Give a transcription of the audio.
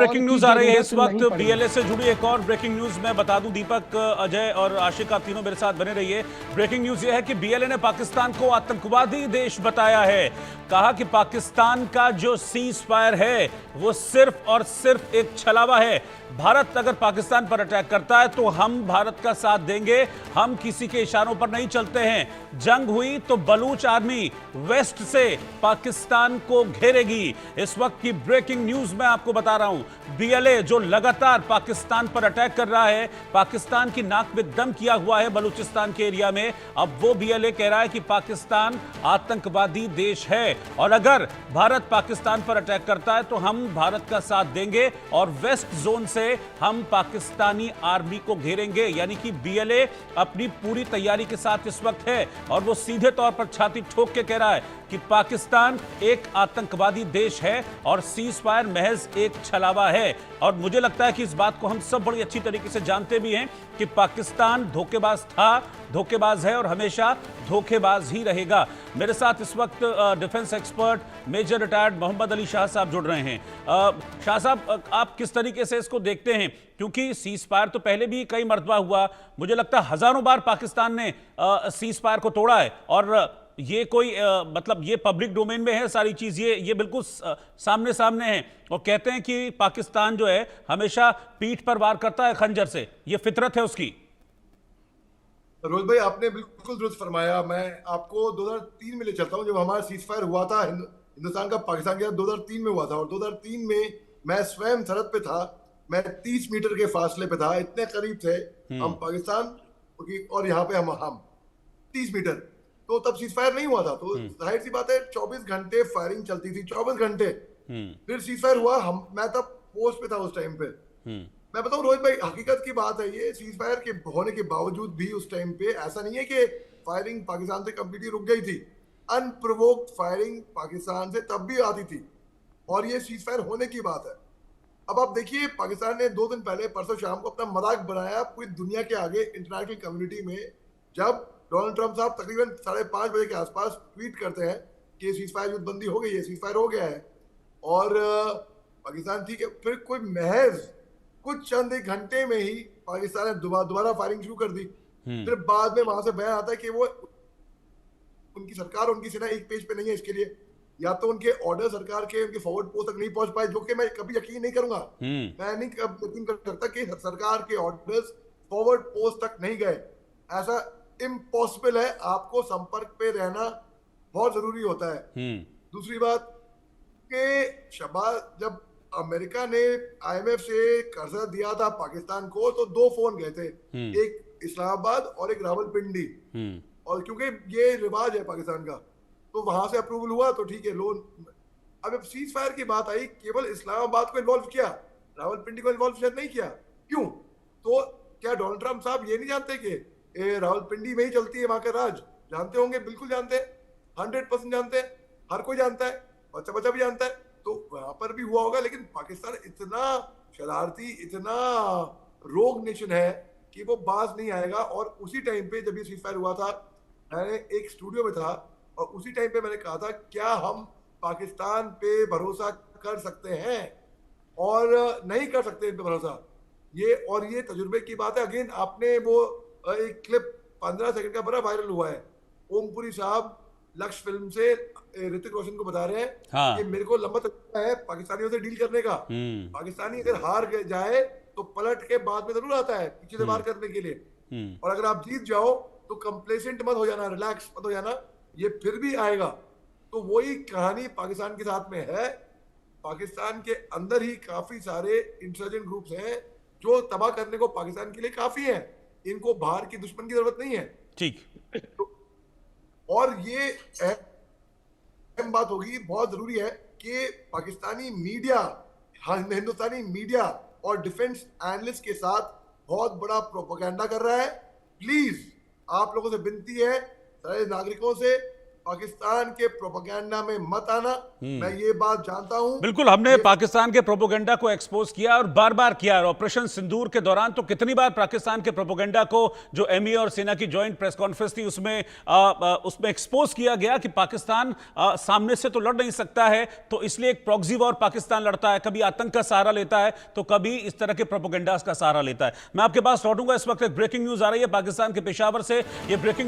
Breaking news आ रही है इस वक्त नहीं पड़ी। बीएलए से जुड़ी एक और ब्रेकिंग न्यूज मैं बता दूं। दीपक, अजय और आशिका तीनों मेरे साथ बने रहिए। ब्रेकिंग न्यूज यह है कि बीएलए ने पाकिस्तान को आतंकवादी देश बताया है। कहा कि पाकिस्तान का जो सीज फायर है वो सिर्फ और सिर्फ एक छलावा है। भारत अगर पाकिस्तान पर अटैक करता है तो हम भारत का साथ देंगे, हम किसी के इशारों पर नहीं चलते हैं। जंग हुई तो बलूच आर्मी वेस्ट से पाकिस्तान को घेरेगी। इस वक्त की ब्रेकिंग न्यूज मैं आपको बता रहा हूं। बीएलए जो लगातार पाकिस्तान पर अटैक कर रहा है, पाकिस्तान की नाक में दम किया हुआ है बलूचिस्तान के एरिया में, अब वो बीएलए कह रहा है कि पाकिस्तान आतंकवादी देश है और अगर भारत पाकिस्तान पर अटैक करता है तो हम भारत का साथ देंगे और वेस्ट जोन से हम पाकिस्तानी आर्मी को घेरेंगे। यानी कि बीएलए अपनी पूरी तैयारी के साथ इस वक्त है और वो सीधे तौर पर छाती ठोक के कह रहा है कि पाकिस्तान एक आतंकवादी देश है और सीज फायर महज एक छलावा है। और मुझे लगता है कि इस बात को हम सब बड़ी अच्छी तरीके से जानते भी हैं कि पाकिस्तान धोखेबाज था, धोखेबाज है और हमेशा धोखेबाज ही रहेगा। मेरे साथ इस वक्त defence expert major retired Mohammad Ali Shah साहब जुड़ रहे हैं। शाह साहब, आप किस तरीके से इसको देखते हैं? क्योंकि सीज फायर तो पहले भी कई मरतबा हुआ, मुझे लगता है हजारों बार पाकिस्तान ने सीज फायर को तोड़ा है और ये कोई मतलब ये पब्लिक डोमेन में है सारी चीज, ये बिल्कुल सामने सामने है और कहते हैं कि पाकिस्तान जो है हमेशा पीठ पर वार करता है खंजर से, ये फितरत है उसकी। रोहित भाई, आपने बिल्कुल दुरुस्त फरमाया। मैं आपको 2003 में ले चलता हूं, जब हमारा सीज फायर हुआ था हिंदुस्तान का पाकिस्तान के साथ 2003 में हुआ था। और 2003 में मैं स्वयं सरहद पे था, मैं 30 मीटर के फासले पे था, इतने करीब थे हम पाकिस्तान और यहाँ पे हम 30 मीटर। तो तब सीज फायर नहीं हुआ था, तो जाहिर सी बात है 24 घंटे फायरिंग चलती थी, 24 घंटे। फिर सीज फायर हुआ, मैं तब पोस्ट पे था उस टाइम पे। मैं बताऊं रोहित भाई, हकीकत की बात है ये, सीज फायर के होने के बावजूद भी उस टाइम पे ऐसा नहीं है कि फायरिंग पाकिस्तान से कंप्लीटली रुक गई थी। अनप्रोवोक्ड फायरिंग पाकिस्तान से तब भी आती थी और ये सीज फायर होने की बात है। अब आप देखिए, पाकिस्तान ने 2 दिन पहले परसों शाम को अपना मजाक बनाया पूरी दुनिया के आगे, इंटरनेशनल कम्युनिटी में, जब डोनाल्ड ट्रंप साहब तकरीबन 5:30 बजे के आसपास ट्वीट करते हैं कि सीज फायर युद्धबंदी हो गई है, सीज फायर हो गया है। और पाकिस्तान ठीक है, फिर कोई महज कुछ चंद एक घंटे में ही पाकिस्तान ने दोबारा फायरिंग शुरू कर दी। फिर बाद में वहां से बयान आता है कि वो उनकी सरकार, उनकी सेना एक पेज पे नहीं है इसके लिए, या तो उनके ऑर्डर सरकार के उनके फॉरवर्ड पोस्ट तक नहीं पहुंच पाए, जो कि मैं कभी यकीन नहीं करूंगा। मैं नहीं यकीन कर सकता कि सरकार के ऑर्डर्स फॉरवर्ड पोस्ट तक नहीं गए, ऐसा इम्पॉसिबल है। आपको संपर्क पे रहना बहुत जरूरी होता है। दूसरी बात कि शबाज, जब अमेरिका ने IMF से कर्जा दिया था पाकिस्तान को, तो 2 फोन गए थे, एक इस्लामाबाद और एक रावलपिंडी। और क्योंकि ये रिवाज है पाकिस्तान का, तो वहां से अप्रूवल हुआ तो ठीक है, लोन। अब सीज फायर की बात आई, केवल इस्लामाबाद को इन्वॉल्व किया, रावलपिंडी को इन्वॉल्व शायद नहीं किया। क्यों? तो क्या डोनाल्ड ट्रंप साहब ये नहीं जानते कि रावलपिंडी में ही चलती है वहां का राज? जानते होंगे, बिल्कुल जानते हैं, 100% जानते हैं, हर कोई जानता है, बच्चा बच्चा भी जानता है। तो वहां पर भी हुआ होगा, लेकिन पाकिस्तान इतना शरारती, इतना रोग नेशन है कि वो बाज नहीं आएगा। और उसी टाइम पे जब ये सीज फायर हुआ था, मैंने एक स्टूडियो में था और उसी टाइम पे मैंने कहा था, क्या हम पाकिस्तान पे भरोसा कर सकते हैं? और नहीं कर सकते इन पे भरोसा। ये तजुर्बे की बात है। अगेन, आपने वो एक क्लिप 15 सेकंड का बड़ा वायरल हुआ है, ओमपुरी साहब लक्ष्य फिल्म से ऋतिक रोशन को बता रहे हैं कि मेरे को लंबा तरीका है पाकिस्तानियों से डील करने का। पाकिस्तानी अगर हार जाए तो पलट के बाद में जरूर आता है पीछे से वार करने के लिए, और अगर आप जीत जाओ तो कंप्लेसेंट मत हो जाना, रिलैक्स मत हो जाना, ये फिर भी आएगा। तो वही कहानी पाकिस्तान के साथ में है। पाकिस्तान के अंदर ही काफी सारे इंसर्जेंट ग्रुप्स हैं जो तबाह करने को पाकिस्तान के लिए काफी है, इनको बाहर की दुश्मन की जरूरत नहीं है। ठीक। और ये अहम बात होगी, बहुत जरूरी है कि पाकिस्तानी मीडिया, हिंदुस्तानी मीडिया और डिफेंस एनालिस्ट के साथ बहुत बड़ा प्रोपेगेंडा कर रहा है। प्लीज, आप लोगों से विनती है, सारे नागरिकों से, पाकिस्तान के प्रोपेगेंडा में मत आना। मैं ये बात जानता हूं। बिल्कुल, हमने पाकिस्तान के प्रोपोगेंडा को एक्सपोज किया और बार बार किया। और ऑपरेशन सिंदूर के दौरान तो कितनी बार पाकिस्तान के प्रोपोगेंडा को, जो एमई और सेना की जॉइंट प्रेस कॉन्फ्रेंस थी उसमें एक्सपोज किया गया कि पाकिस्तान सामने से तो लड़ नहीं सकता है, तो इसलिए एक प्रॉक्सी वॉर पाकिस्तान लड़ता है, कभी आतंक का सहारा लेता है तो कभी इस तरह के प्रोपोगेंडास का सहारा लेता है। मैं आपके पास लौटूंगा। इस वक्त एक ब्रेकिंग न्यूज आ रही है पाकिस्तान के पेशावर से। ये ब्रेकिंग